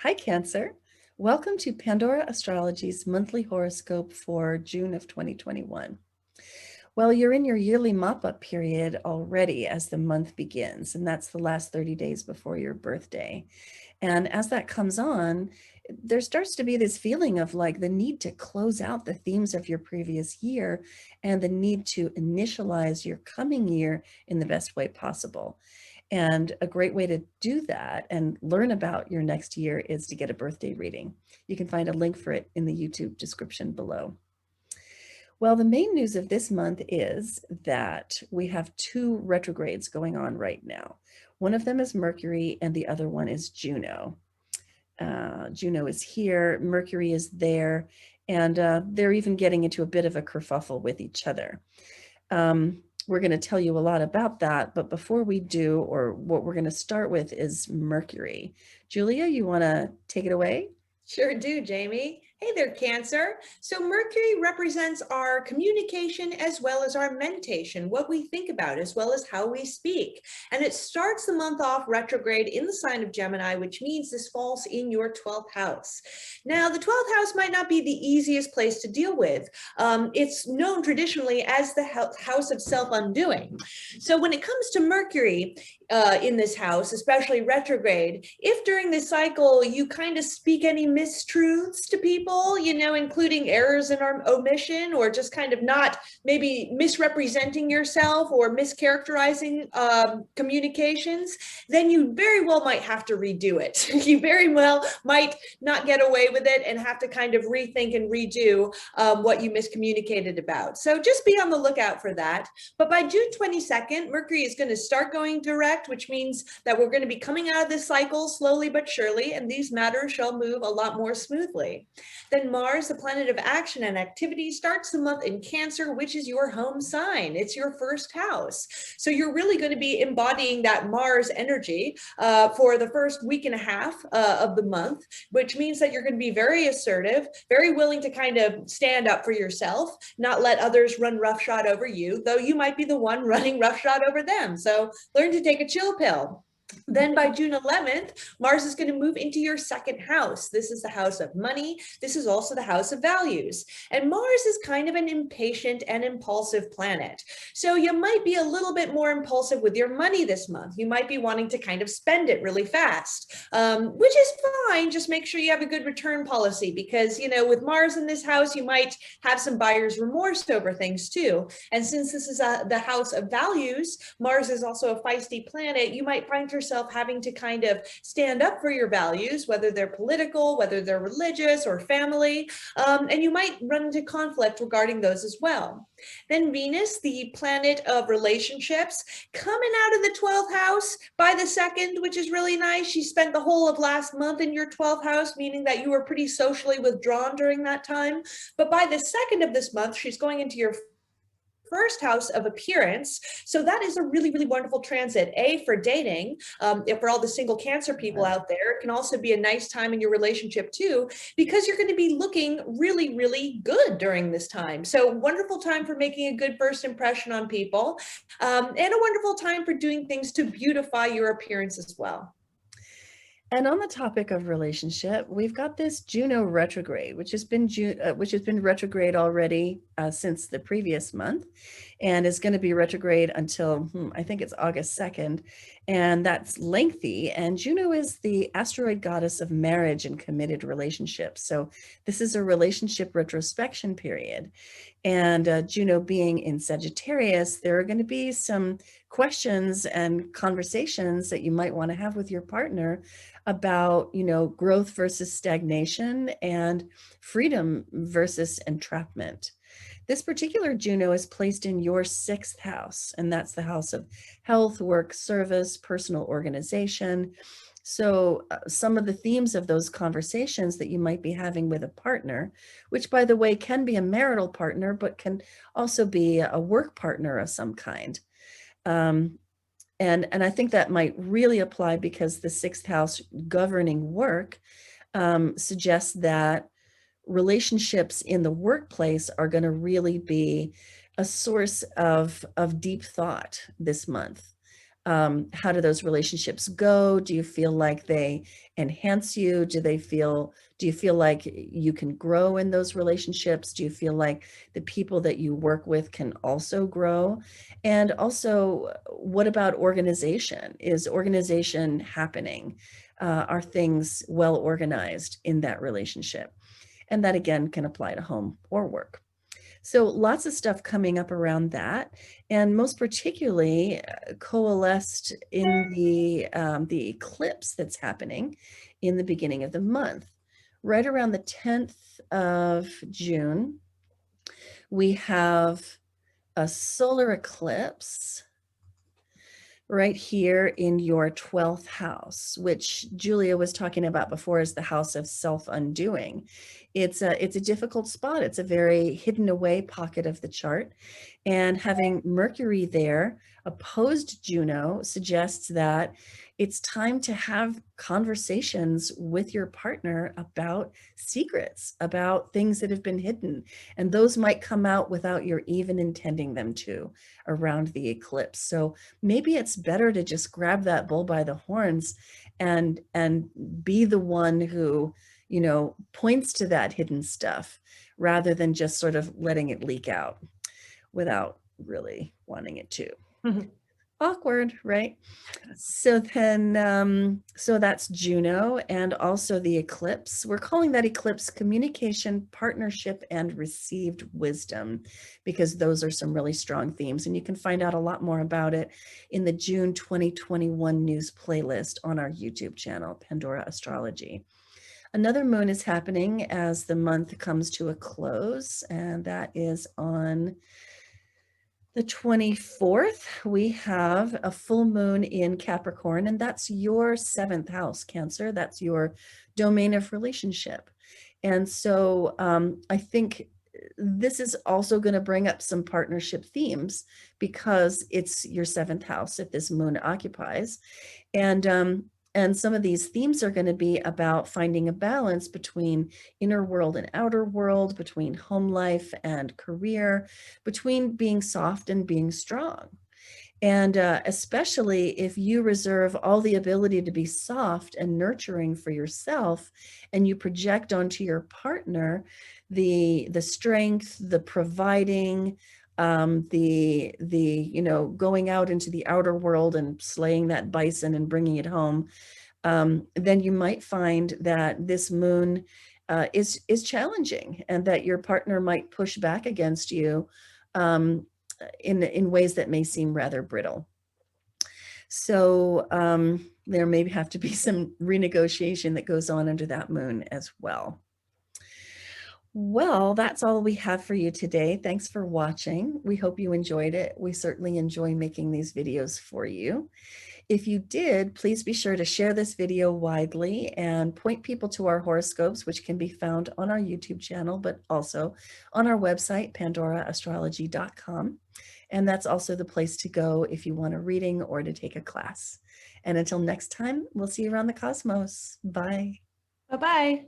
Hi, Cancer. Welcome to Pandora Astrology's monthly horoscope for June of 2021. Well, you're in your yearly mop-up period already as the month begins, and that's the last 30 days before your birthday. And as that comes on, there starts to be this feeling of like the need to close out the themes of your previous year and the need to initialize your coming year in the best way possible. And a great way to do that and learn about your next year is to get a birthday reading. You can find a link for it in the YouTube description below. Well, the main news of this month is that we have two retrogrades going on right now. One of them is Mercury and the other one is Juno. Juno is here, Mercury is there, and they're even getting into a bit of a kerfuffle with each other. We're going to tell you a lot about that, but before we do, or what we're going to start with is Mercury. Julia, you want to take it away? Sure do, Jamie. Hey there, Cancer. So Mercury represents our communication as well as our mentation, what we think about as well as how we speak. And it starts the month off retrograde in the sign of Gemini, which means this falls in your 12th house. Now, the 12th house might not be the easiest place to deal with. It's known traditionally as the house of self-undoing. So when it comes to Mercury, in this house, especially retrograde, if during this cycle you kind of speak any mistruths to people, including errors in our omission, or just kind of not maybe misrepresenting yourself or mischaracterizing communications, then you very well might have to redo it. You very well might not get away with it and have to kind of rethink and redo what you miscommunicated about. So just be on the lookout for that. But by June 22nd, Mercury is going to start going direct, which means that we're going to be coming out of this cycle slowly but surely, and these matters shall move a lot more smoothly. Then Mars, the planet of action and activity, starts the month in Cancer, which is your home sign. It's your first house. So you're really going to be embodying that Mars energy for the first week and a half of the month, which means that you're going to be very assertive, very willing to kind of stand up for yourself, not let others run roughshod over you, though you might be the one running roughshod over them. So learn to take a chill pill. Then by June 11th, Mars is going to move into your second house. This is the house of money. This is also the house of values. And Mars is kind of an impatient and impulsive planet. So you might be a little bit more impulsive with your money this month. You might be wanting to kind of spend it really fast, which is fine. Just make sure you have a good return policy because, with Mars in this house, you might have some buyer's remorse over things too. And since this is the house of values, Mars is also a feisty planet, you might find yourself having to kind of stand up for your values, whether they're political, whether they're religious or family, and you might run into conflict regarding those as well. Then Venus, the planet of relationships, coming out of the 12th house by the 2nd, which is really nice. She spent the whole of last month in your 12th house, meaning that you were pretty socially withdrawn during that time. But by the 2nd of this month, she's going into your first house of appearance. So that is a really, really wonderful transit. For dating, for all the single Cancer people out there, it can also be a nice time in your relationship too, because you're going to be looking really, really good during this time. So wonderful time for making a good first impression on people, and a wonderful time for doing things to beautify your appearance as well. And on the topic of relationship, we've got this Juno retrograde, which has been retrograde already since the previous month, and is going to be retrograde until I think it's August 2nd, and that's lengthy. And Juno is the asteroid goddess of marriage and committed relationships. So this is a relationship retrospection period. And Juno being in Sagittarius, there are going to be some questions and conversations that you might want to have with your partner about, growth versus stagnation and freedom versus entrapment. This particular Juno is placed in your 6th house, and that's the house of health, work, service, personal organization. So some of the themes of those conversations that you might be having with a partner, which by the way can be a marital partner, but can also be a work partner of some kind. And I think that might really apply because the 6th house governing work suggests that relationships in the workplace are going to really be a source of deep thought this month. How do those relationships go? Do you feel like they enhance you? Do you feel like you can grow in those relationships? Do you feel like the people that you work with can also grow? And also, what about organization? Is organization happening? Are things well organized in that relationship? And that again can apply to home or work. So lots of stuff coming up around that, and most particularly coalesced in the eclipse that's happening in the beginning of the month. Right around the 10th of June, we have a solar eclipse right here in your 12th house, which Julia was talking about before as the house of self-undoing. It's a difficult spot. It's a very hidden away pocket of the chart. And having Mercury there opposed Juno suggests that it's time to have conversations with your partner about secrets, about things that have been hidden. And those might come out without your even intending them to around the eclipse. So maybe it's better to just grab that bull by the horns and be the one who, points to that hidden stuff rather than just sort of letting it leak out without really wanting it to. Awkward, right? So then, so that's Juno and also the eclipse. We're calling that eclipse communication, partnership, and received wisdom, because those are some really strong themes. And you can find out a lot more about it in the June 2021 news playlist on our YouTube channel, Pandora Astrology. Another moon is happening as the month comes to a close, and that is on the 24th. We have a full moon in Capricorn, and that's your 7th house, Cancer. That's your domain of relationship. And so I think this is also going to bring up some partnership themes because it's your 7th house that this moon occupies. And some of these themes are going to be about finding a balance between inner world and outer world, between home life and career, between being soft and being strong. And especially if you reserve all the ability to be soft and nurturing for yourself, and you project onto your partner the strength, the providing, going out into the outer world and slaying that bison and bringing it home, then you might find that this moon is challenging, and that your partner might push back against you in ways that may seem rather brittle. So there may have to be some renegotiation that goes on under that moon as well. Well, that's all we have for you today. Thanks for watching. We hope you enjoyed it. We certainly enjoy making these videos for you. If you did, please be sure to share this video widely and point people to our horoscopes, which can be found on our YouTube channel, but also on our website, pandoraastrology.com. And that's also the place to go if you want a reading or to take a class. And until next time, we'll see you around the cosmos. Bye. Bye-bye.